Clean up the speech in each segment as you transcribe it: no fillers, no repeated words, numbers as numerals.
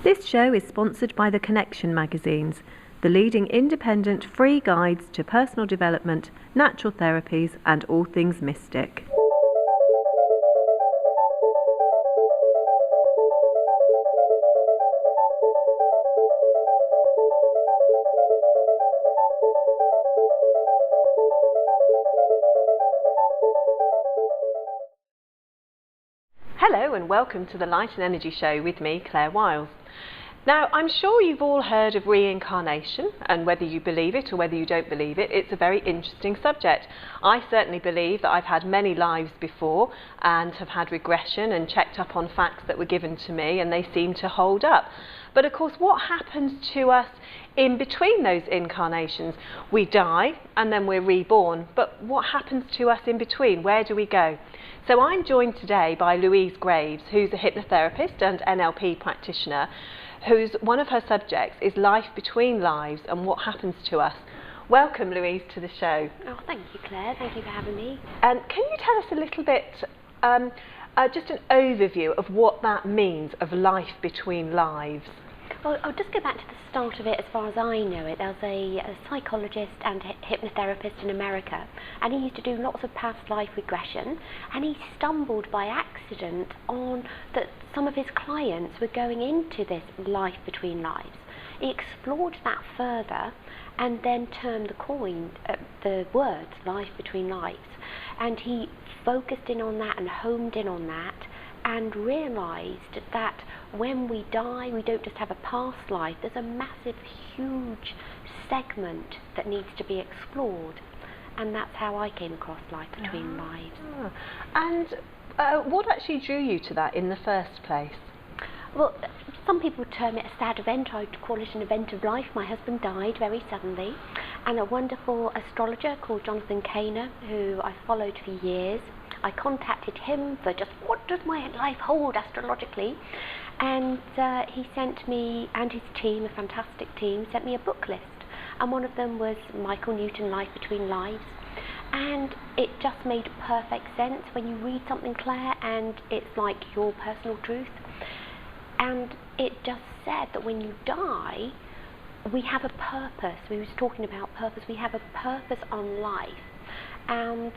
This show is sponsored by the Connection magazines, the leading independent free guides to personal development, natural therapies and all things mystic. Hello and welcome to the Light and Energy Show with me, Claire Wiles. Now, I'm sure you've all heard of reincarnation, and whether you believe it or whether you don't believe it, it's a very interesting subject. I certainly believe that I've had many lives before and have had regression and checked up on facts that were given to me, and they seem to hold up. But of course, what happens to us in between those incarnations? We die and then we're reborn, but what happens to us in between? Where do we go? So I'm joined today by Louise Graves, who's a hypnotherapist and NLP practitioner, whose one of her subjects is life between lives and what happens to us. Welcome, Louise, to the show. Oh, thank you, Claire. Thank you for having me. Can you tell us a little bit, just an overview of what that means, of life between lives? Well, I'll just go back to the start of it as far as I know it. There was a psychologist and hypnotherapist in America, and he used to do lots of past life regression, and he stumbled by accident on that some of his clients were going into this life between lives. He explored that further and then turned the words life between lives, and he focused in on that and homed in on that and realised that when we die, we don't just have a past life, there's a massive, huge segment that needs to be explored. And that's how I came across life between lives. And what actually drew you to that in the first place? Well, some people term it a sad event. I'd call it an event of life. My husband died very suddenly, and a wonderful astrologer called Jonathon Cainer, who I followed for years, I contacted him for just what does my life hold astrologically, and he sent me and his team, a fantastic team, sent me a book list, and one of them was Michael Newton, Life Between Lives, and it just made perfect sense when you read something, Claire, and it's like your personal truth, and it just said that when you die, we have a purpose. We was talking about purpose. We have a purpose on life, and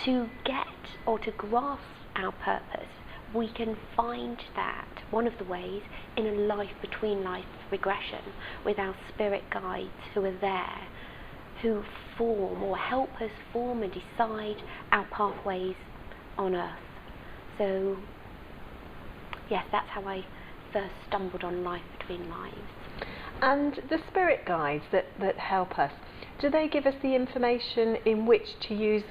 to get or to grasp our purpose, we can find that, one of the ways, in a life between life regression with our spirit guides who are there, who form or help us form and decide our pathways on earth. So yes, that's how I first stumbled on life between lives. And the spirit guides that help us, do they give us the information in which to use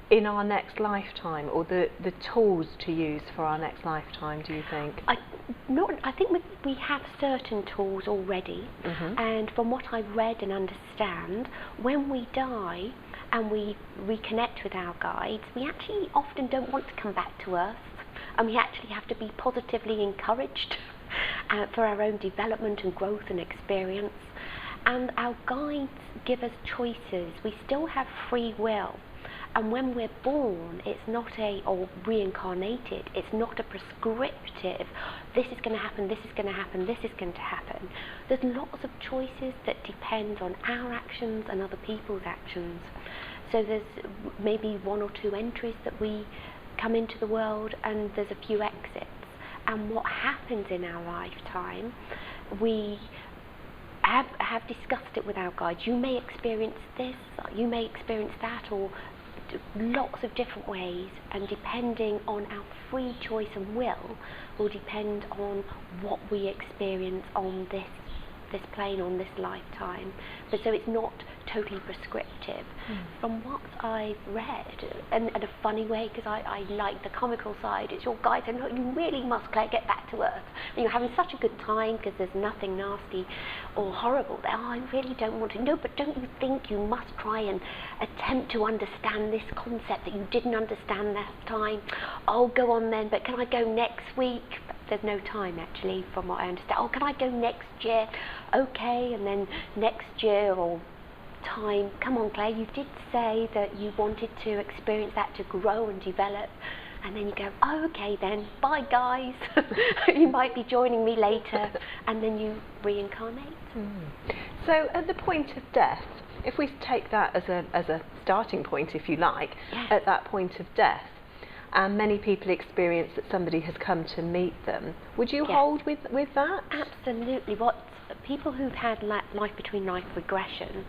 in our next lifetime, or the tools to use for our next lifetime, do you think? I think we have certain tools already, and from what I've read and understand, when we die and we reconnect with our guides, we actually often don't want to come back to Earth, and we actually have to be positively encouraged for our own development and growth and experience. And our guides give us choices. We still have free will. And when we're born, it's not or reincarnated, it's not a prescriptive, this is going to happen, this is going to happen, this is going to happen. There's lots of choices that depend on our actions and other people's actions. So there's maybe one or two entries that we come into the world, and there's a few exits. And what happens in our lifetime, we have discussed it with our guides. You may experience this, you may experience that, or lots of different ways, and depending on our free choice and will depend on what we experience on this plane, on this lifetime. But so it's not totally prescriptive. From what I've read, and in a funny way, because I like the comical side, it's your guide saying, look, you really must, Claire, get back to Earth. And you're having such a good time because there's nothing nasty or horrible there. Oh, I really don't want to. No, but don't you think you must try and attempt to understand this concept that you didn't understand last time? Oh, go on then, but can I go next week? There's no time, actually, from what I understand. Oh, can I go next year? Okay, and then next year or time. Come on, Claire, you did say that you wanted to experience that, to grow and develop and then you go, oh, okay then, bye guys, you might be joining me later, and then you reincarnate. So at the point of death, if we take that as a starting point, if you like, Yes. at that point of death, and many people experience that somebody has come to meet them, would you Yes. hold with that? Absolutely. What people who've had life between life regression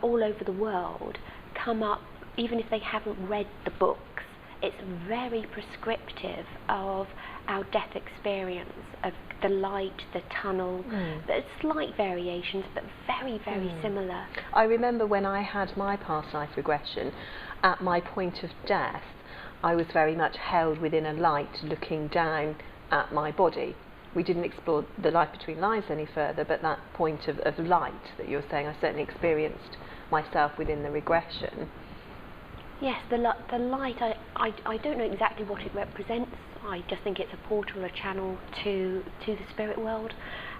all over the world come up, even if they haven't read the books, it's very prescriptive of our death experience, of the light, the tunnel. There's slight variations, but very, very similar. I remember when I had my past life regression, at my point of death, I was very much held within a light looking down at my body. We didn't explore the life between lives any further, but that point of light that you were saying, I certainly experienced myself within the regression. Yes, the light, I don't know exactly what it represents. I just think it's a portal, a channel to the spirit world.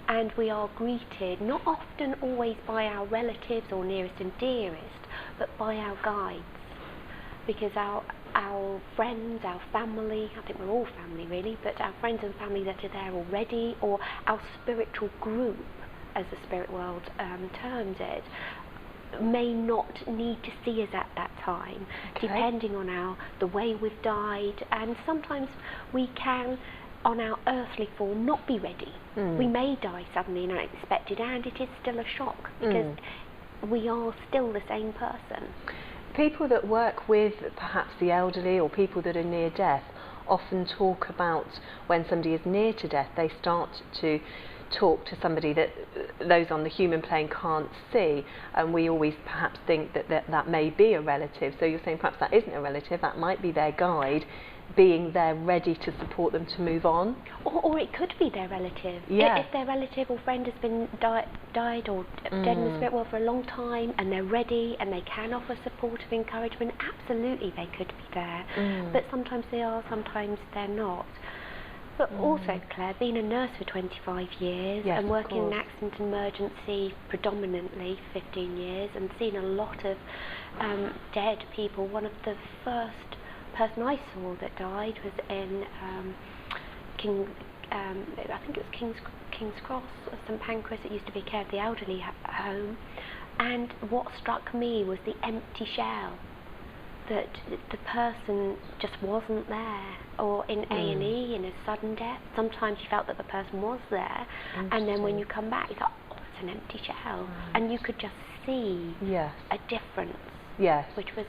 And we are greeted, not often always by our relatives or nearest and dearest, but by our guides. Because our friends, our family, I think we're all family really, but our friends and family that are there already, or our spiritual group, as the spirit world terms it, may not need to see us at that time, depending on the way we've died, and sometimes we can, on our earthly form, not be ready. We may die suddenly and unexpected, and it is still a shock, because we are still the same person. People that work with perhaps the elderly or people that are near death often talk about when somebody is near to death, they start to talk to somebody that those on the human plane can't see, and we always perhaps think that may be a relative. So you're saying perhaps that isn't a relative, that might be their guide being there ready to support them to move on. Or it could be their relative. Yeah. If their relative or friend has been died or dead in the spirit world for a long time, and they're ready and they can offer support of encouragement, absolutely they could be there. But sometimes they are, sometimes they're not. But also, Claire, being a nurse for 25 years, Yes, and working of in course. accident and emergency predominantly 15 years, and seeing a lot of dead people. One of the first person I saw that died was in I think it was King's Cross, St Pancras. It used to be care of the elderly home, and what struck me was the empty shell, that the person just wasn't there. Or in A&E, in a sudden death, sometimes you felt that the person was there, and then when you come back you thought, oh, it's an empty shell, and you could just see a difference. Yes. Which was,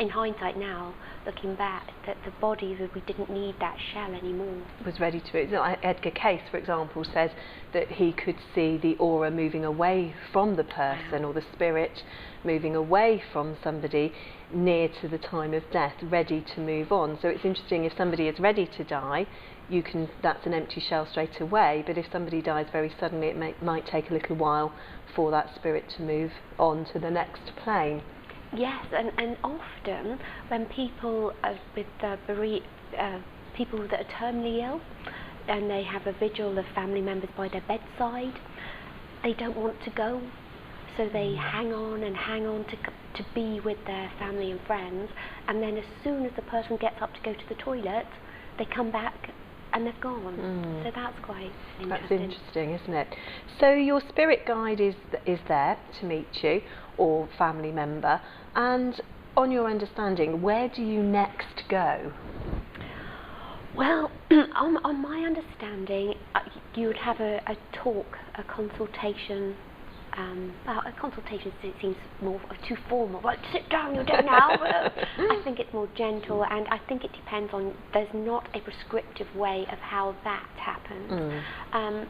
in hindsight now, looking back, that the body, that we didn't need that shell anymore. Was ready to. Edgar Cayce, for example, says that he could see the aura moving away from the person, or the spirit moving away from somebody near to the time of death, ready to move on. So it's interesting, if somebody is ready to die, that's an empty shell straight away, but if somebody dies very suddenly, it might take a little while for that spirit to move on to the next plane. Yes, and often when people with people that are terminally ill, and they have a vigil of family members by their bedside, they don't want to go, so they hang on to be with their family and friends, and then as soon as the person gets up to go to the toilet, they come back and they've gone. So that's quite interesting. That's interesting, isn't it? So your spirit guide is there to meet you, or family member, and on your understanding, where do you next go? Well, on my understanding, you would have a talk, a consultation. Well, a consultation seems more too formal. Like, sit down, you're dead now. I think it's more gentle, and I think it depends on. There's not a prescriptive way of how that happens.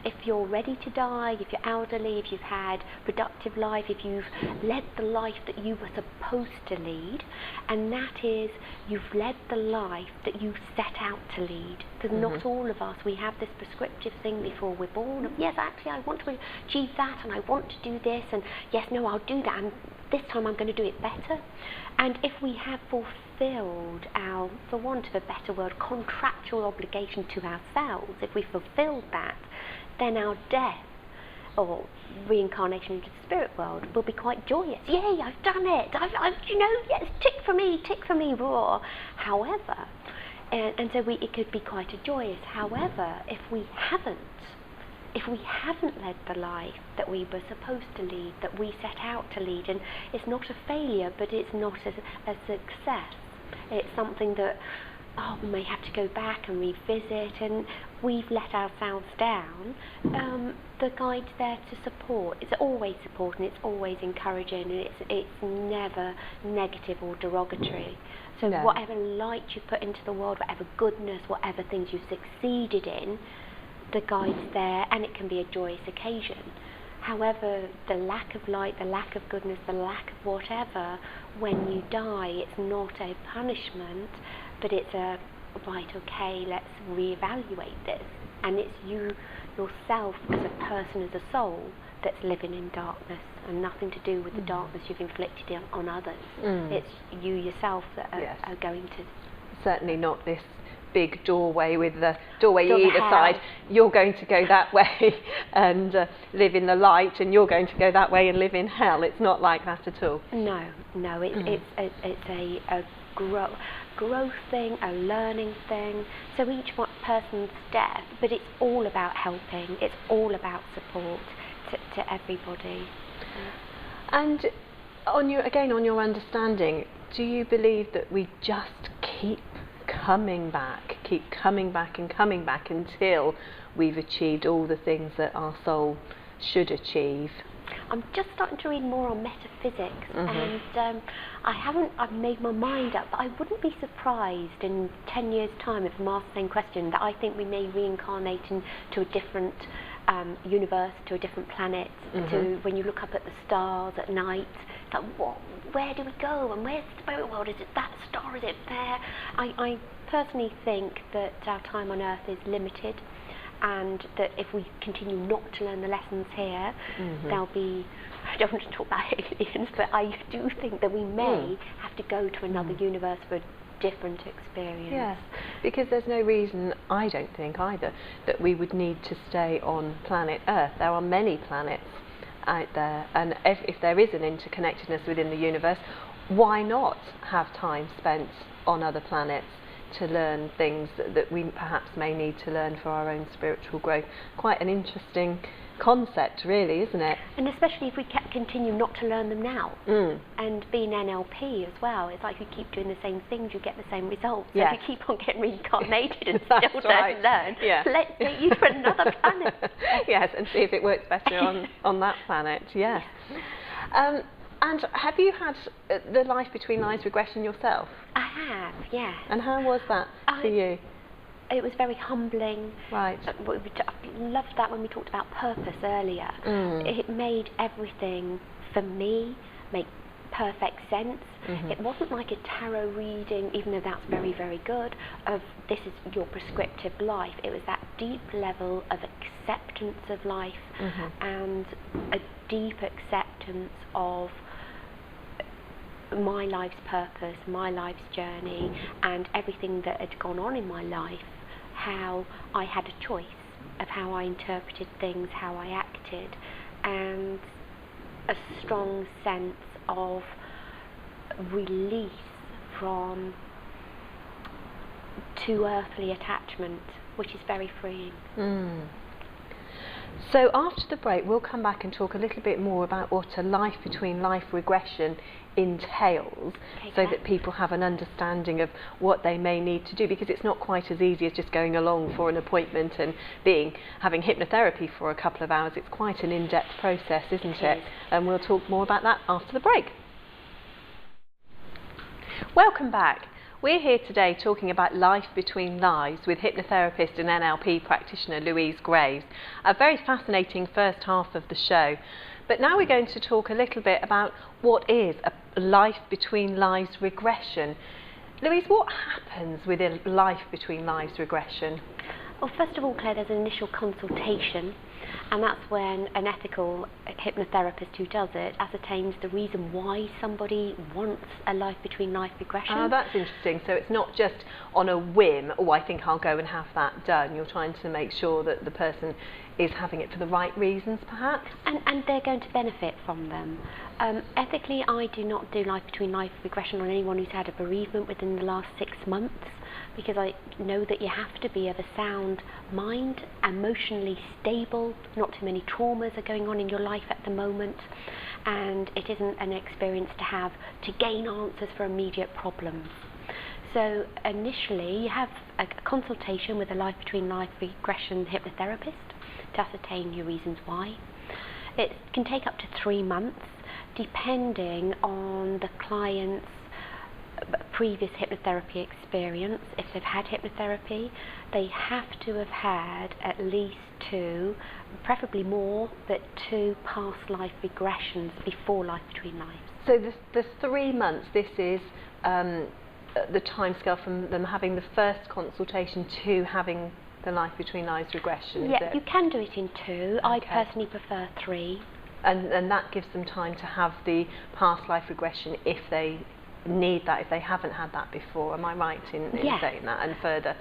If you're ready to die, if you're elderly, if you've had productive life, if you've led the life that you were supposed to lead, and that is, you've led the life that you set out to lead. Because not all of us, we have this prescriptive thing before we're born. Of, yes, actually, I want to achieve that, and I want to do this, and yes, no, I'll do that, and this time I'm going to do it better. And if we have fulfilled our, for want of a better word, contractual obligation to ourselves, if we fulfilled that, then our death or reincarnation into the spirit world will be quite joyous. Yay, I've done it! I've yes, tick for me, roar. However, And so it could be quite a joyous. However, if we haven't led the life that we were supposed to lead, that we set out to lead, and it's not a failure, but it's not a success. It's something that, we may have to go back and revisit, and we've let ourselves down. The guide's there to support. It's always support, and it's always encouraging, and it's never negative or derogatory. So whatever light you put into the world, whatever goodness, whatever things you've succeeded in, the guide's there, and it can be a joyous occasion. However, the lack of light, the lack of goodness, the lack of whatever, when you die, it's not a punishment, but it's a, right, okay, let's reevaluate this. And it's you, yourself, as a person, as a soul, that's living in darkness, and nothing to do with the darkness you've inflicted on others. It's you yourself that are going to... Certainly not this big doorway with the doorway either side. You're going to go that way and live in the light, and you're going to go that way and live in hell. It's not like that at all. No, it's a growth thing, a learning thing. So each person's step, but it's all about helping. It's all about support to everybody. And on your understanding, do you believe that we just keep coming back and coming back until we've achieved all the things that our soul should achieve? I'm just starting to read more on metaphysics, and I've made my mind up, but I wouldn't be surprised in 10 years' time if I'm asked the same question, that I think we may reincarnate into a different universe, to a different planet, to when you look up at the stars at night, it's like, where do we go, and where's the spirit world? Is it that star, is it there? I personally think that our time on Earth is limited, and that if we continue not to learn the lessons here, there'll be, I don't want to talk about aliens, but I do think that we may have to go to another universe for a different experience. Yes, because there's no reason, I don't think either, that we would need to stay on planet Earth. There are many planets out there, and if there is an interconnectedness within the universe, why not have time spent on other planets to learn things that we perhaps may need to learn for our own spiritual growth? Quite an interesting concept, really, isn't it? And especially if we continue not to learn them now. And being NLP as well, it's like you keep doing the same things, you get the same results. So if you keep on getting reincarnated and still don't learn, let's take you to another planet. Yes, and see if it works better on that planet. Yes. And have you had the Life Between Lives regression yourself? I have, yeah. And how was that for you? It was very humbling. Right. I loved that when we talked about purpose earlier. It made everything, for me, make perfect sense. It wasn't like a tarot reading, even though that's very, very good, of this is your prescriptive life. It was that deep level of acceptance of life, and a deep acceptance of my life's purpose, my life's journey, and everything that had gone on in my life, how I had a choice of how I interpreted things, how I acted, and a strong sense of release from too earthly attachment, which is very freeing. So after the break, we'll come back and talk a little bit more about what a Life Between Life regression entails, so that people have an understanding of what they may need to do, because it's not quite as easy as just going along for an appointment and having hypnotherapy for a couple of hours. It's quite an in-depth process, isn't it? And we'll talk more about that after the break. Welcome back. We're here today talking about Life Between Lives with hypnotherapist and NLP practitioner Louise Graves. A very fascinating first half of the show. But now we're going to talk a little bit about what is a Life Between Lives regression. Louise, what happens with a Life Between Lives regression? Well, first of all, Claire, there's an initial consultation, and that's when an ethical hypnotherapist who does it ascertains the reason why somebody wants a Life Between Life regression. Oh, that's interesting. So it's not just on a whim, I think I'll go and have that done. You're trying to make sure that the person is having it for the right reasons, perhaps? And they're going to benefit from them. Ethically, I do not do Life Between Life regression on anyone who's had a bereavement within the last 6 months, because I know that you have to be of a sound mind, emotionally stable, not too many traumas are going on in your life at the moment, and it isn't an experience to have to gain answers for immediate problems. So initially you have a consultation with a life between life regression hypnotherapist to ascertain your reasons why. It can take up to 3 months depending on the client's previous hypnotherapy experience. If they've had hypnotherapy, they have to have had at least 2, preferably more, but 2 past life regressions before life between lives. So the 3 months, this is the timescale from them having the first consultation to having the life between lives regression, yeah, is it? You can do it in 2. Okay. I personally prefer 3. And that gives them time to have the past life regression if they need that, if they haven't had that before. Am I right in yes. saying that? And further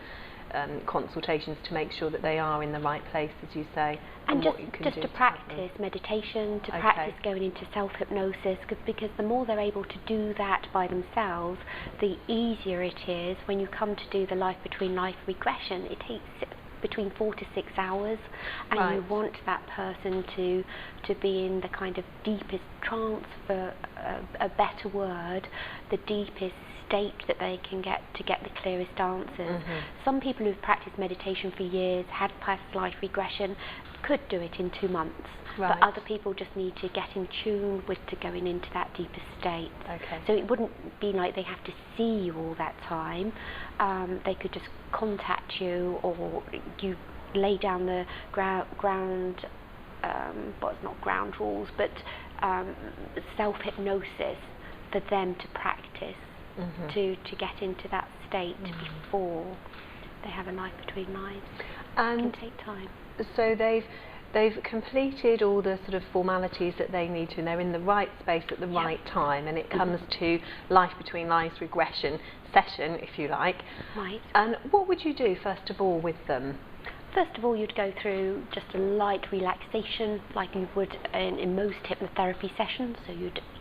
consultations to make sure that they are in the right place, as you say. And what you can just do to practice meditation, to practice going into self-hypnosis, because the more they're able to do that by themselves, the easier it is when you come to do the life between life regression. It takes between 4 to 6 hours, and right. you want that person to be in the kind of deepest trance, for a better word, the deepest state that they can get to get the clearest answers. Some people who've practiced meditation for years, had past life regression, could do it in 2 months. Right. But other people just need to get in tune with to going into that deeper state. Okay. So it wouldn't be like they have to see you all that time. They could just contact you, or you lay down the ground, well, it's not ground rules, but self-hypnosis for them to practice, to get into that state before they have a life between lives. And it can take time. So they've completed all the sort of formalities that they need to, and they're in the right space at the right time, and it comes to life between lives regression session, if you like. Right. And what would you do first of all with them? First of all, you'd go through just a light relaxation like you would in most hypnotherapy sessions. So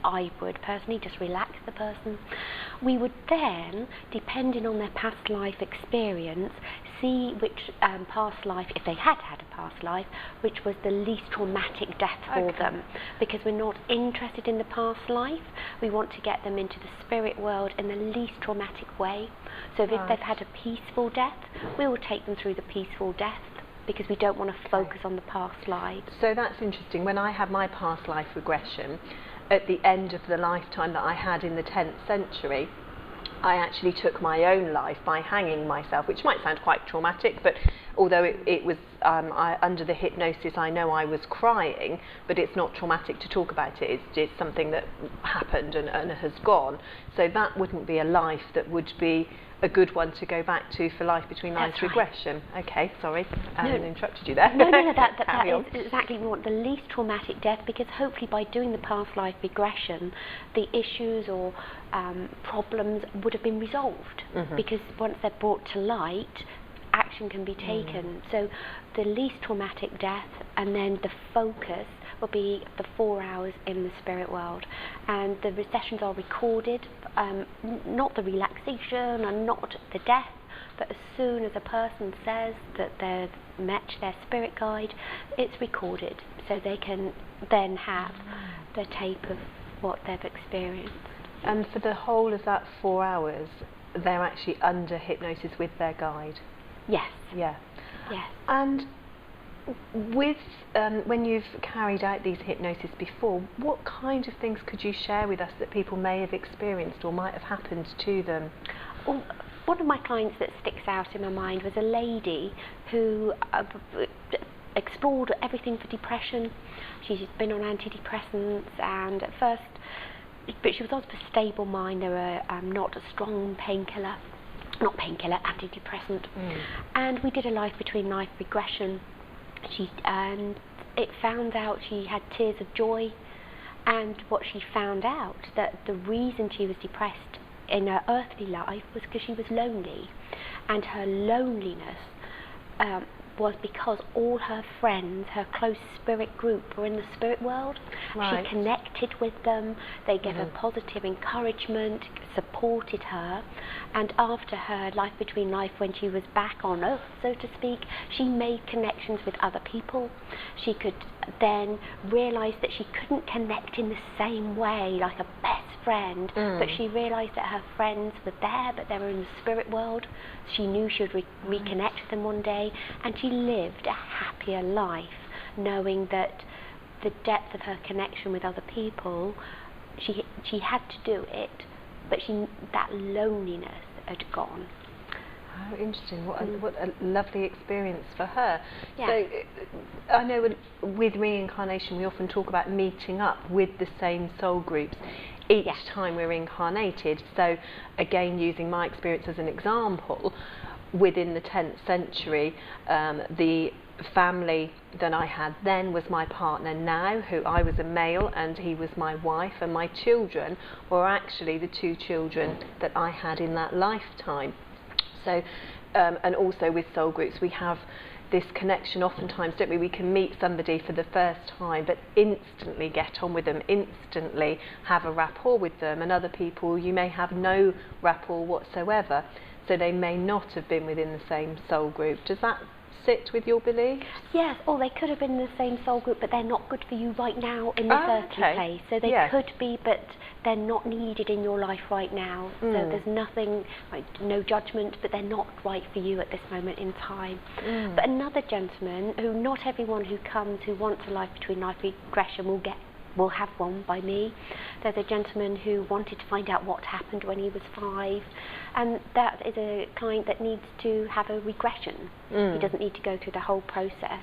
I would personally just relax the person. We would then, depending on their past life experience, see which past life, if they had had a past life, which was the least traumatic death for them. Because we're not interested in the past life, we want to get them into the spirit world in the least traumatic way. So if they've had a peaceful death, we will take them through the peaceful death, because we don't want to focus on the past lives. So that's interesting. When I had my past life regression, at the end of the lifetime that I had in the 10th century, I actually took my own life by hanging myself, which might sound quite traumatic, but although it was under the hypnosis, I know I was crying, but it's not traumatic to talk about it. It's just something that happened and has gone. So that wouldn't be a life that would be a good one to go back to for life between lives regression. Okay, sorry, I interrupted you there. No, that is exactly what we want, the least traumatic death, because hopefully by doing the past life regression, the issues or problems would have been resolved, because once they're brought to light, action can be taken. So the least traumatic death, and then the focus will be the 4 hours in the spirit world, and the sessions are recorded, not the relaxation and not the death, but as soon as a person says that they've met their spirit guide, it's recorded, so they can then have the tape of what they've experienced. And for the whole of that 4 hours, they're actually under hypnosis with their guide? Yes. Yeah. Yes. And with when you've carried out these hypnosis before, what kind of things could you share with us that people may have experienced or might have happened to them? Well, one of my clients that sticks out in my mind was a lady who explored everything for depression. She's been on antidepressants, and at first, but she was on a stable mind. They were not a strong antidepressant. And we did a life between life regression. And it found out she had tears of joy, and what she found out, that the reason she was depressed in her earthly life was because she was lonely, and her loneliness was because all her friends, her close spirit group, were in the spirit world. Right. She connected with them, they gave her positive encouragement, supported her, and after her life between life, when she was back on earth, so to speak, she made connections with other people. She could then realise that she couldn't connect in the same way like a best friend, but she realised that her friends were there, but they were in the spirit world. She knew she would reconnect with them one day, and she lived a happier life, knowing that the depth of her connection with other people, she had to do it, but that loneliness had gone. Oh, interesting. What a lovely experience for her. Yeah. So I know with reincarnation we often talk about meeting up with the same soul groups each time we're incarnated. So again, using my experience as an example, within the 10th century, the family that I had then was my partner now, who I was a male, and he was my wife, and my children were actually the 2 children that I had in that lifetime. So, and also with soul groups, we have this connection oftentimes, don't we? We can meet somebody for the first time, but instantly get on with them, instantly have a rapport with them, and other people you may have no rapport whatsoever, so they may not have been within the same soul group. Does that sit with your beliefs? Yes, or they could have been in the same soul group, but they're not good for you right now in this earthly place. So they could be, but they're not needed in your life right now. So there's nothing, like, no judgment, but they're not right for you at this moment in time. But another gentleman, who not everyone who comes who wants a life between life regression will have one by me. There's a gentleman who wanted to find out what happened when he was 5, and that is a client that needs to have a regression. He doesn't need to go through the whole process.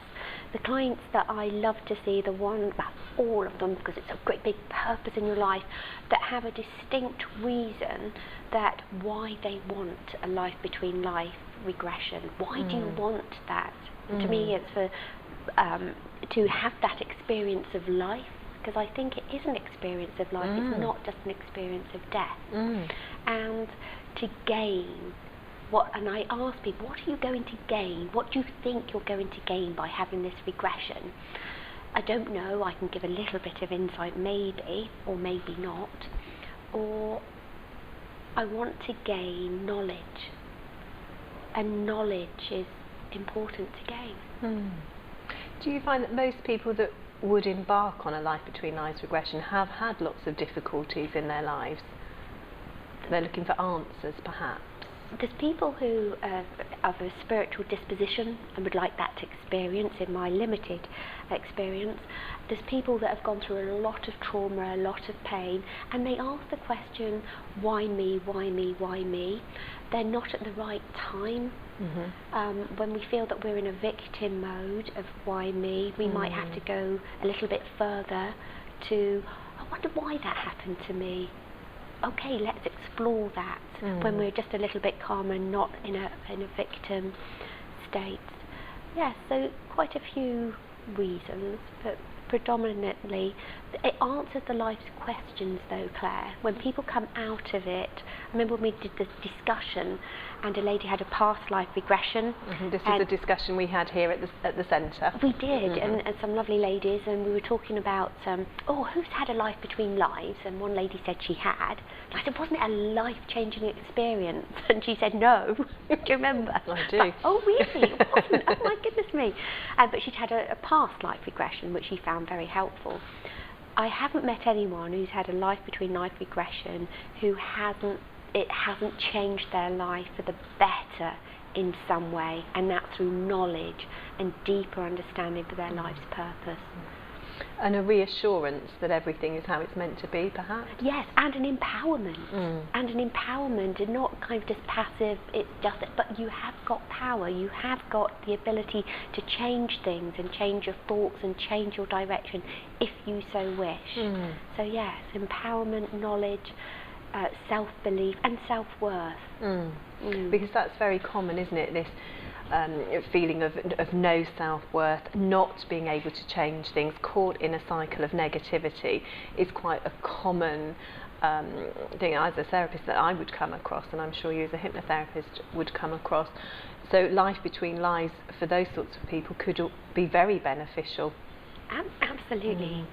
The clients that I love to see, all of them, because it's a great big purpose in your life, that have a distinct reason that why they want a life between life regression. Why do you want that? And to me, it's for to have that experience of life, because I think it is an experience of life. It's not just an experience of death. And to gain and I ask people, what are you going to gain? What do you think you're going to gain by having this regression? I don't know. I can give a little bit of insight, maybe, or maybe not. Or I want to gain knowledge, and knowledge is important to gain. Do you find that most people that would embark on a life between lives regression have had lots of difficulties in their lives? They're looking for answers, perhaps. There's people who are of a spiritual disposition and would like that experience, in my limited experience. There's people that have gone through a lot of trauma, a lot of pain, and they ask the question, why me, why me, why me? They're not at the right time. When we feel that we're in a victim mode of why me, we might have to go a little bit further to, I wonder why that happened to me. Okay, let's explore that when we're just a little bit calmer and not in a victim state. Yes, so quite a few reasons, but predominantly it answers the life's questions though, Claire. When people come out of it, I remember when we did this discussion and a lady had a past life regression. This is a discussion we had here at the centre. We did, and some lovely ladies, and we were talking about, who's had a life between lives? And one lady said she had. And I said, wasn't it a life-changing experience? And she said, no. Do you remember? I do. But, oh, really? It wasn't? Oh, my goodness me. But she'd had a past life regression, which she found very helpful. I haven't met anyone who's had a life between life regression who it hasn't changed their life for the better in some way, and that's through knowledge and deeper understanding of their life's purpose. And a reassurance that everything is how it's meant to be, perhaps? Yes, and an empowerment. And an empowerment, and not kind of just passive, it's just, but you have got power, you have got the ability to change things and change your thoughts and change your direction if you so wish. So yes, empowerment, knowledge, self-belief and self-worth. Because that's very common, isn't it? This, feeling of no self-worth, not being able to change things, caught in a cycle of negativity, is quite a common thing as a therapist that I would come across, and I'm sure you as a hypnotherapist would come across. So life between lives for those sorts of people could be very beneficial. Absolutely.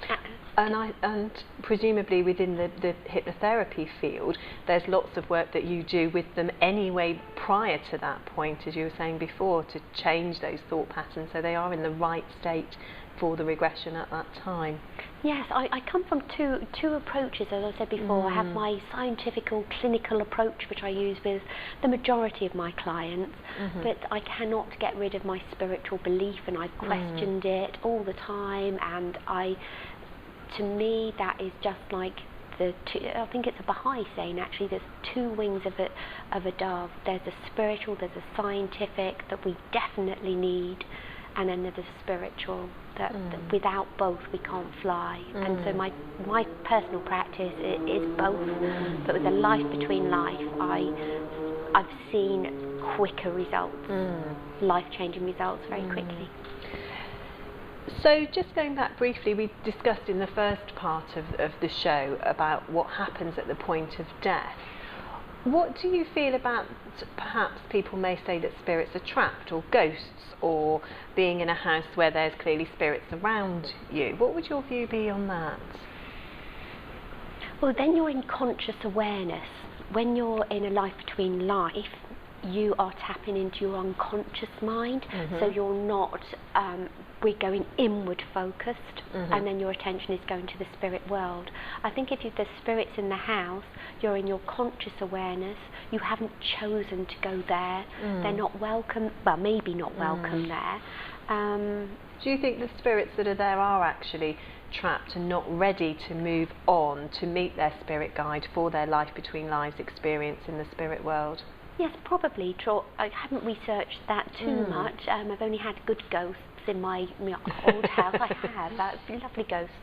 And presumably within the hypnotherapy field, there's lots of work that you do with them anyway prior to that point, as you were saying before, to change those thought patterns so they are in the right state for the regression at that time. Yes, I come from two approaches, as I said before. I have my scientific or clinical approach, which I use with the majority of my clients, but I cannot get rid of my spiritual belief, and I've questioned it all the time, and to me that is just like I think it's a Baha'i saying actually, there's two wings of a dove. There's a spiritual, there's a scientific that we definitely need, and then there's a spiritual that without both we can't fly. And so my personal practice is both, but with a life between life, I've seen quicker results, life-changing results very quickly. So just going back briefly, we discussed in the first part of the show about what happens at the point of death. What do you feel about, perhaps people may say that spirits are trapped, or ghosts, or being in a house where there's clearly spirits around you? What would your view be on that? Well, then you're in conscious awareness. When you're in a life between life, you are tapping into your unconscious mind, so you're not, we're going inward focused, and then your attention is going to the spirit world. I think if there's spirits in the house, you're in your conscious awareness, you haven't chosen to go there, they're not welcome, well, maybe not welcome there. Do you think the spirits that are there are actually trapped and not ready to move on to meet their spirit guide for their life between lives experience in the spirit world? Yes, probably. I haven't researched that too much. I've only had good ghosts in my old house. I have lovely ghosts.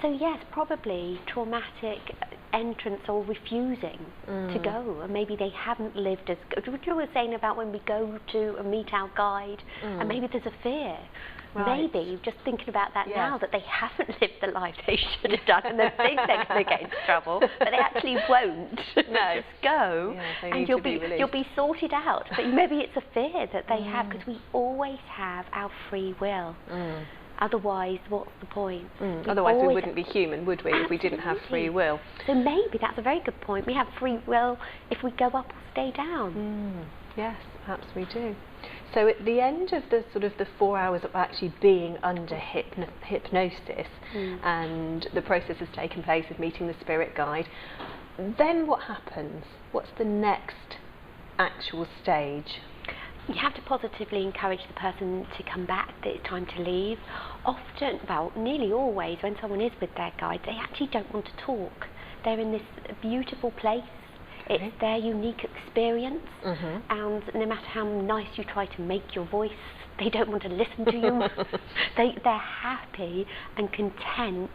So yes, probably traumatic entrance or refusing to go, and maybe they haven't lived as good. What you were saying about when we go to meet our guide, and maybe there's a fear. Right. Maybe, just thinking about that now, that they haven't lived the life they should have done, and they think they're going to get into trouble, but they actually won't. No. Just go, and you'll be sorted out. But maybe it's a fear that they have, because we always have our free will. Otherwise, what's the point? Otherwise we wouldn't be human, would we, if we didn't have free will? So maybe that's a very good point. We have free will if we go up or stay down. Yes, perhaps we do. So at the end of the 4 hours of actually being under hypnosis, and the process has taken place of meeting the spirit guide, then what happens? What's the next actual stage? You have to positively encourage the person to come back, that it's time to leave. Often, well, nearly always, when someone is with their guide, they actually don't want to talk. They're in this beautiful place. It's their unique experience, and no matter how nice you try to make your voice, they don't want to listen to you. They're happy and content,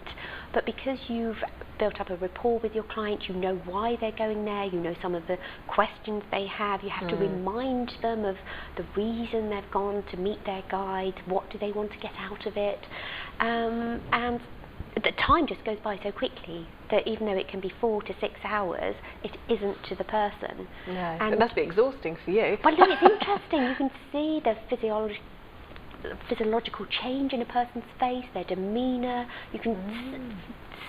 but because you've built up a rapport with your client, you know why they're going there, you know some of the questions they have, you have to remind them of the reason they've gone to meet their guide, what do they want to get out of it, and the time just goes by so quickly that even though it can be 4 to 6 hours, it isn't to the person. No, and it must be exhausting for you. Well, no, it's interesting. You can see the physiological change in a person's face, their demeanour. You can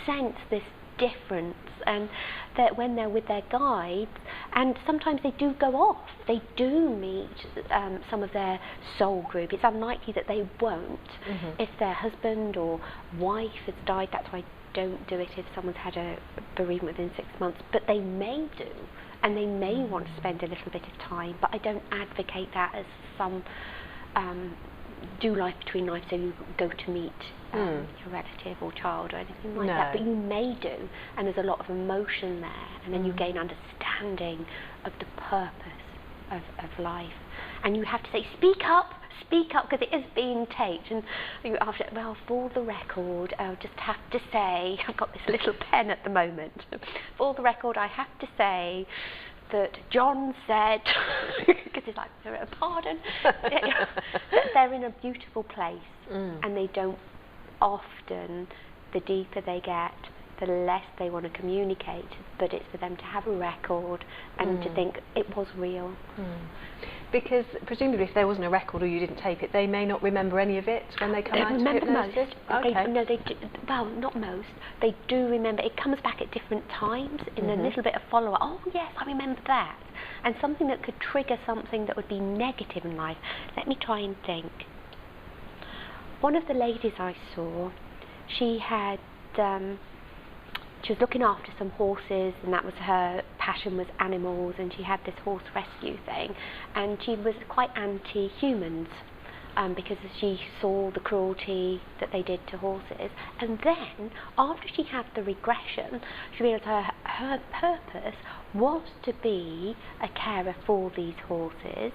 sense this difference, and that when they're with their guides, and sometimes they do go off, they do meet some of their soul group. It's unlikely that they won't if their husband or wife has died. That's why I don't do it if someone's had a bereavement within 6 months, but they may do, and they may want to spend a little bit of time, but I don't advocate that as some do life between life, so you go to meet your relative or child or anything like that, but you may do, and there's a lot of emotion there, and then you gain understanding of the purpose of life, and you have to say, speak up, because it is being taped, and you after, well, for the record, I'll just have to say, I've got this little pen at the moment, for the record, I have to say, that John said, because it's like, pardon, that they're in a beautiful place, and they don't often, the deeper they get, the less they want to communicate, but it's for them to have a record and to think it was real. Because presumably if there wasn't a record or you didn't tape it, they may not remember any of it when they come out of hypnosis? Most. They do, well, not most. They do remember. It comes back at different times in a little bit of follow-up. Oh yes, I remember that. And something that could trigger something that would be negative in life. Let me try and think. One of the ladies I saw, she had... she was looking after some horses, and that was her passion, was animals, and she had this horse rescue thing, and she was quite anti-humans because she saw the cruelty that they did to horses. And then after she had the regression, she realised her purpose was to be a carer for these horses.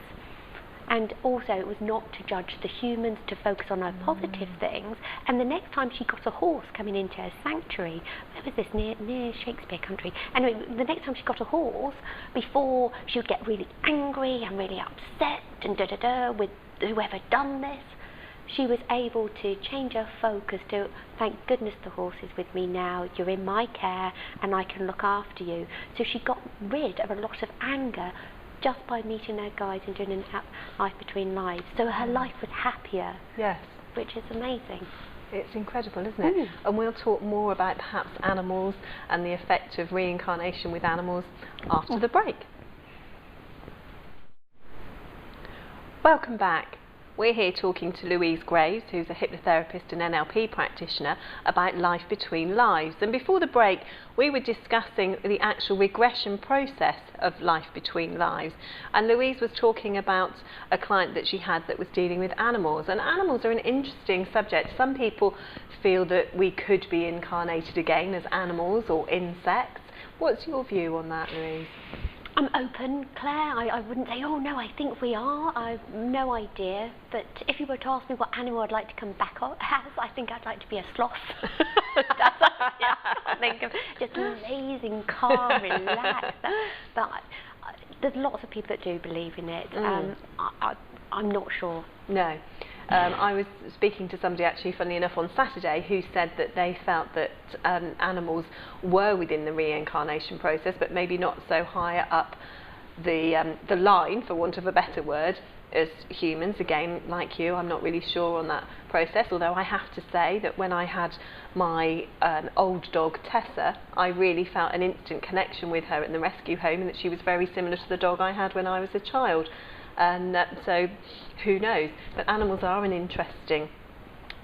And also it was not to judge the humans, to focus on her positive things. And the next time she got a horse coming into her sanctuary, where was this, near Shakespeare country? Anyway, the next time she got a horse, before she would get really angry and really upset and with whoever done this, she was able to change her focus to, thank goodness the horse is with me now, you're in my care and I can look after you. So she got rid of a lot of anger just by meeting her guides and doing a life between lives. So her life was happier. Yes. Which is amazing. It's incredible, isn't it? And we'll talk more about perhaps animals and the effect of reincarnation with animals after the break. Welcome back. We're here talking to Louise Graves, who's a hypnotherapist and NLP practitioner, about life between lives. And before the break, we were discussing the actual regression process of life between lives. And Louise was talking about a client that she had that was dealing with animals. And animals are an interesting subject. Some people feel that we could be incarnated again as animals or insects. What's your view on that, Louise? I'm open, Claire. I wouldn't say, oh no, I think we are. I've no idea. But if you were to ask me what animal I'd like to come back as, I think I'd like to be a sloth. I think of just lazing, calm, relaxed. But there's lots of people that do believe in it. I'm not sure. No. I was speaking to somebody actually, funnily enough, on Saturday, who said that they felt that animals were within the reincarnation process, but maybe not so high up the line, for want of a better word, as humans. Again, like you, I'm not really sure on that process, although I have to say that when I had my old dog Tessa, I really felt an instant connection with her in the rescue home, and that she was very similar to the dog I had when I was a child. And so who knows, but animals are an interesting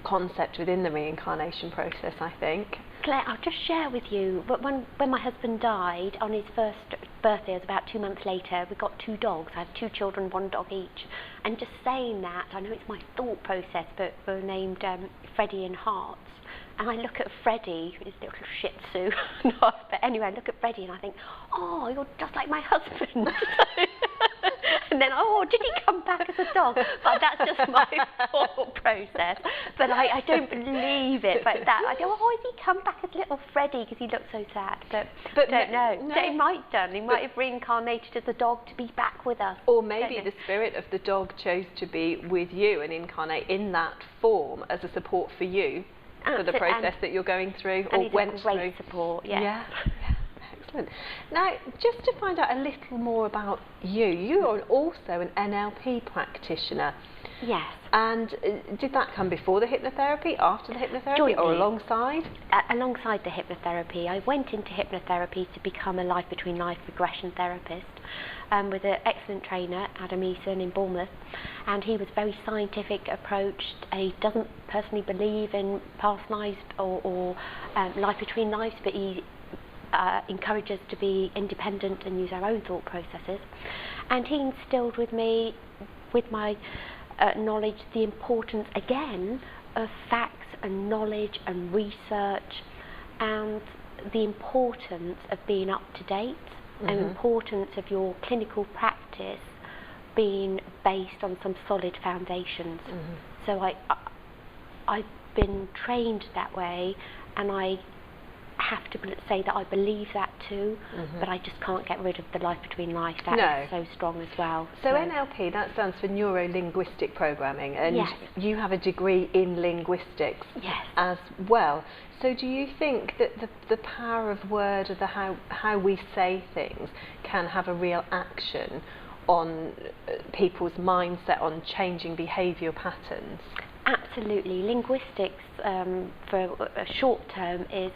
concept within the reincarnation process, I think. Claire, I'll just share with you, but when my husband died on his first birthday, it was about 2 months later, we got 2 dogs. I had 2 children, 1 dog each. And just saying that, I know it's my thought process, but we're named Freddie and Hearts. And I look at Freddie, his little Shih Tzu, but anyway, I look at Freddie and I think, oh, you're just like my husband. And then, oh, did he come back as a dog? But that's just my thought process. But I don't believe it. But that, I go, oh, has he come back as little Freddie because he looked so sad? But don't know. No. He might have done. He might have reincarnated as a dog to be back with us. Or maybe the spirit of the dog chose to be with you and incarnate in that form as a support for you. For the process that you're going through, or went through. Great support, yeah. Excellent. Now, just to find out a little more about you, you are also an NLP practitioner. Yes. And did that come before the hypnotherapy, after the hypnotherapy, Jointly. Or alongside? Alongside the hypnotherapy. I went into hypnotherapy to become a life between life regression therapist with an excellent trainer, Adam Eason in Bournemouth, and he was very scientific approached. He doesn't personally believe in past lives or life between lives, but he encourages us to be independent and use our own thought processes. And he instilled with me, with my knowledge, the importance again of facts and knowledge and research, and the importance of being up to date, and the importance of your clinical practice being based on some solid foundations. So I've been trained that way, and I have to say that I believe that too, but I just can't get rid of the life between life. That is so strong as well. So NLP, that stands for neuro-linguistic programming, and yes. you have a degree in linguistics yes. as well. So do you think that the power of word, or how we say things, can have a real action on people's mindset, on changing behavioural patterns? Absolutely. Linguistics, for a short term, is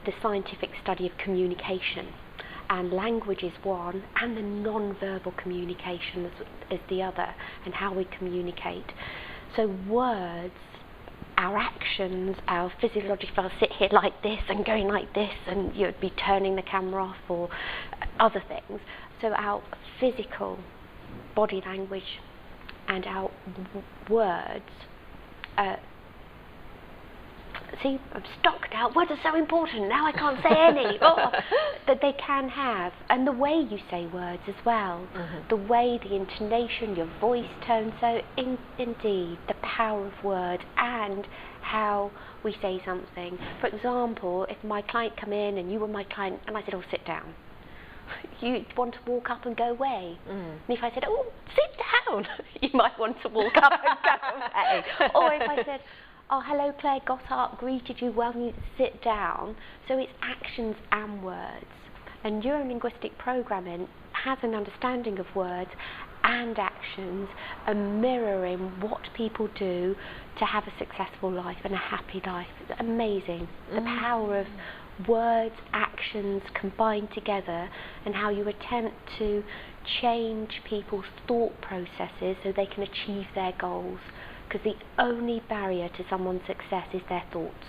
the scientific study of communication. And language is one, and the non-verbal communication is the other, and how we communicate. So words, our actions, our physiological, if I sit here like this and going like this, and you'd be turning the camera off, or other things. So our physical body language and our words, see, I'm stocked out. Words are so important. Now I can't say any. That they can have, and the way you say words as well, the way, the intonation, your voice tone. So indeed, the power of words and how we say something. For example, if my client come in and you were my client, and I said, "Oh, sit down," you want to walk up and go away. And if I said, "Oh, sit down," you might want to walk up and go away. Or if I said, "Oh, hello, Claire," got up, greeted you, well, you sit down. So it's actions and words. And neuro-linguistic programming has an understanding of words and actions, and mirroring what people do to have a successful life and a happy life. It's amazing. The power of words, actions combined together, and how you attempt to change people's thought processes so they can achieve their goals. Because the only barrier to someone's success is their thoughts.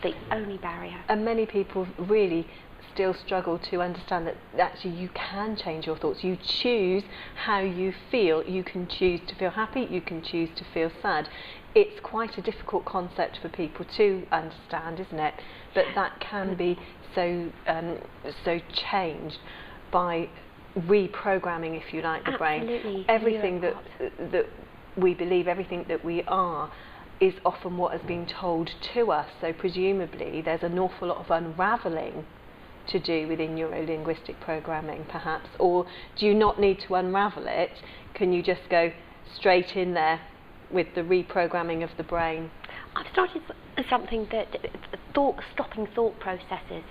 The only barrier. And many people really still struggle to understand that actually you can change your thoughts. You choose how you feel. You can choose to feel happy, you can choose to feel sad. It's quite a difficult concept for people to understand, isn't it? But that can be so changed by reprogramming, if you like, the brain. Everything that we believe, everything that we are, is often what has been told to us. So presumably there's an awful lot of unravelling to do within neuro-linguistic programming, perhaps. Or do you not need to unravel it? Can you just go straight in there with the reprogramming of the brain? I've started something that stopping thought processes,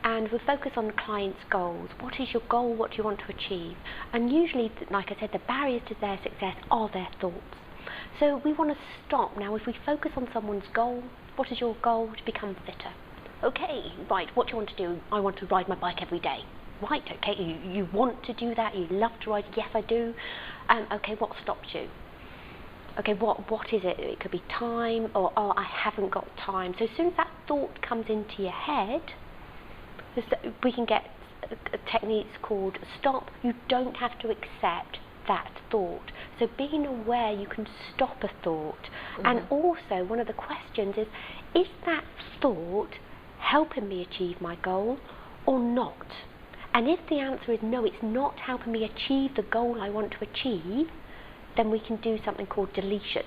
and we focus on the client's goals. What is your goal? What do you want to achieve? And usually, like I said, the barriers to their success are their thoughts. So we want to stop. Now, if we focus on someone's goal, what is your goal? To become fitter. Okay, right, what do you want to do? I want to ride my bike every day. Right, okay, you want to do that, you love to ride, yes I do. Okay, what stops you? Okay, what is it? It could be time, or oh, I haven't got time. So as soon as that thought comes into your head, we can get techniques called stop. You don't have to accept that thought. So being aware, you can stop a thought. And also, one of the questions is that thought helping me achieve my goal or not? And if the answer is no, it's not helping me achieve the goal I want to achieve, then we can do something called deletion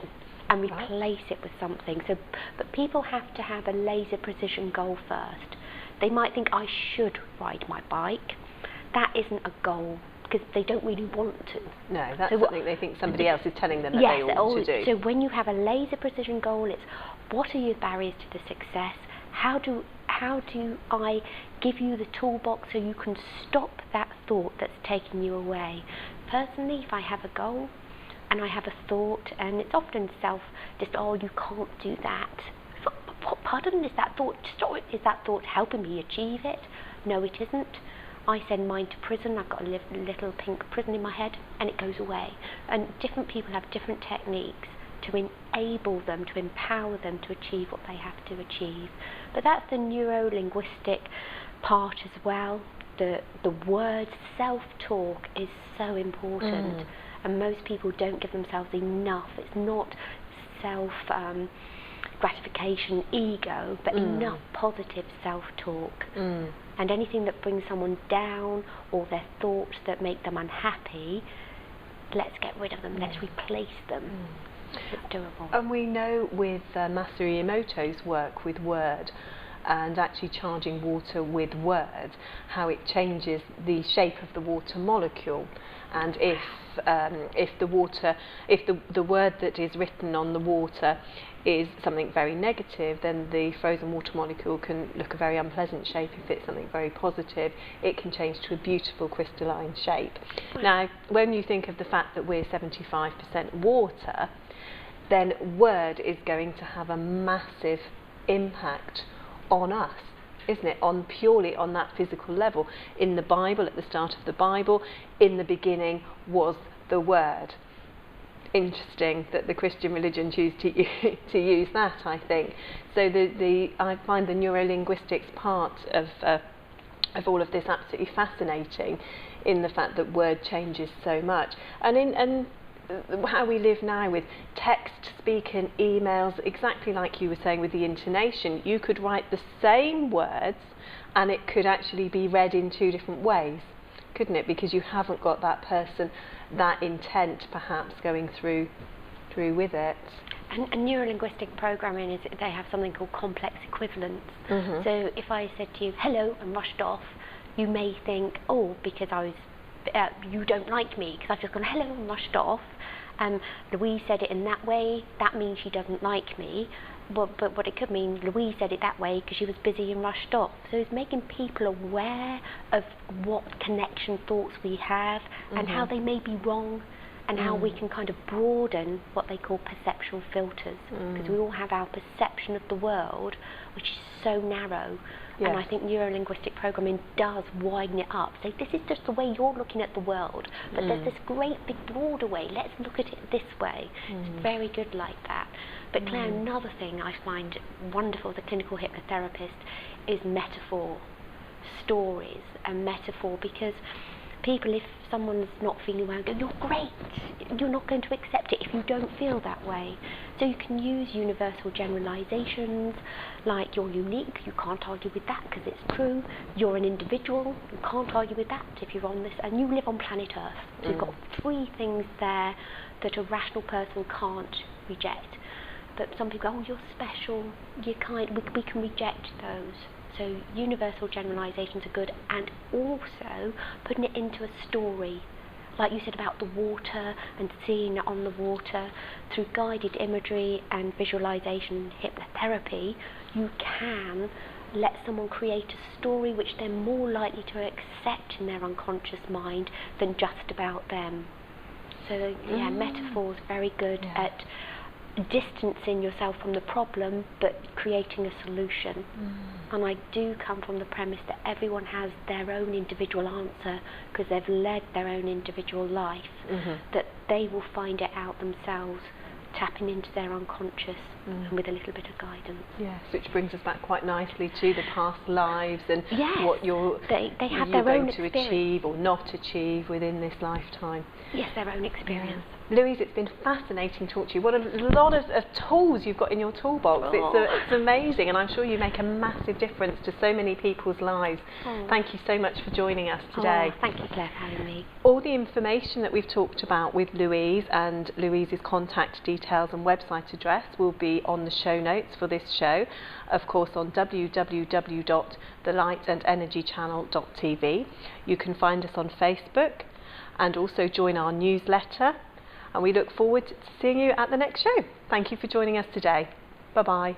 and replace it with something. So, but people have to have a laser precision goal first. They might think, I should ride my bike. That isn't a goal, because they don't really want to. No, that's something they think somebody else is telling them that they ought to do. So when you have a laser precision goal, it's what are your barriers to the success? How do I give you the toolbox so you can stop that thought that's taking you away? Personally, if I have a goal and I have a thought, and it's often oh, you can't do that. Pardon, is that thought helping me achieve it? No, it isn't. I send mine to prison. I've got a little pink prison in my head, and it goes away. And different people have different techniques to enable them, to empower them to achieve what they have to achieve. But that's the neuro-linguistic part as well. The word self-talk is so important, and most people don't give themselves enough. It's not gratification, ego, but enough positive self-talk. And anything that brings someone down, or their thoughts that make them unhappy, let's get rid of them, let's replace them. It's doable. And we know with Masaru Emoto's work with word, and actually charging water with words, how it changes the shape of the water molecule. And if the word that is written on the water is something very negative, then the frozen water molecule can look a very unpleasant shape. If it's something very positive, it can change to a beautiful crystalline shape. Now, when you think of the fact that we're 75% water, then word is going to have a massive impact on us, isn't it? Purely on that physical level. In the Bible, at the start of the Bible, in the beginning was the Word. Interesting that the Christian religion choose to use that, I think. So I find the neurolinguistics part of all of this absolutely fascinating, in the fact that word changes so much. And how we live now with text, speaking, emails, exactly like you were saying with the intonation, you could write the same words and it could actually be read in two different ways, couldn't it? Because you haven't got that person, that intent perhaps going through with it. And neurolinguistic programming they have something called complex equivalence. Mm-hmm. So if I said to you, hello, and rushed off, you may think, oh, because I was you don't like me, because I've just gone hello and rushed off. Louise said it in that way, that means she doesn't like me. But what it could mean, Louise said it that way because she was busy and rushed off. So it's making people aware of what connection thoughts we have, mm-hmm. and how they may be wrong, and how we can kind of broaden what they call perceptual filters, because we all have our perception of the world, which is so narrow. Yes. And I think neurolinguistic programming does widen it up. So this is just the way you're looking at the world, but there's this great big broader way. Let's look at it this way. It's very good like that. But Claire, another thing I find wonderful as a clinical hypnotherapist is metaphor, stories and metaphor, because people, if someone's not feeling well, go, you're great, you're not going to accept it if you don't feel that way. So you can use universal generalizations, like you're unique, you can't argue with that because it's true. You're an individual, you can't argue with that if you're on this, and you live on planet Earth. So you've got three things there that a rational person can't reject. But some people go, oh, you're special, you're kind, we can reject those. So universal generalizations are good, and also putting it into a story, like you said about the water and seeing it on the water. Through guided imagery and visualization hypnotherapy, you can let someone create a story which they're more likely to accept in their unconscious mind than just about them. So yeah, metaphors very good at distancing yourself from the problem but creating a solution. And I do come from the premise that everyone has their own individual answer because they've led their own individual life, that they will find it out themselves, tapping into their unconscious and with a little bit of guidance. Yes, which brings us back quite nicely to the past lives and what you're have their own going to achieve or not achieve within this lifetime. Yes, their own experience. Louise, it's been fascinating to talk to you. What a lot of tools you've got in your toolbox. It's amazing, and I'm sure you make a massive difference to so many people's lives. Thank you so much for joining us today. Thank you, Claire, for having me. All the information that we've talked about with Louise and Louise's contact details and website address will be on the show notes for this show, of course on www.thelightsandenergychannel.tv. You can find us on Facebook and also join our newsletter. And we look forward to seeing you at the next show. Thank you for joining us today. Bye-bye.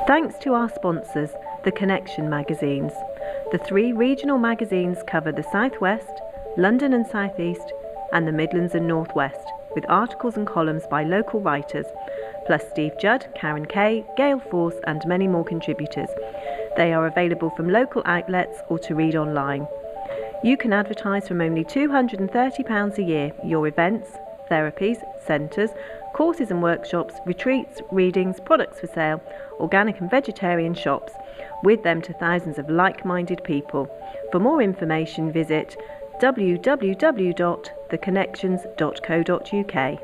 Thanks to our sponsors, the Connection magazines. The 3 regional magazines cover the South West, London and South East, and the Midlands and North West, with articles and columns by local writers, plus Steve Judd, Karen Kay, Gail Force, and many more contributors. They are available from local outlets or to read online. You can advertise from only £230 a year your events, therapies, centres, courses and workshops, retreats, readings, products for sale, organic and vegetarian shops, with them to thousands of like-minded people. For more information, visit www.theconnections.co.uk.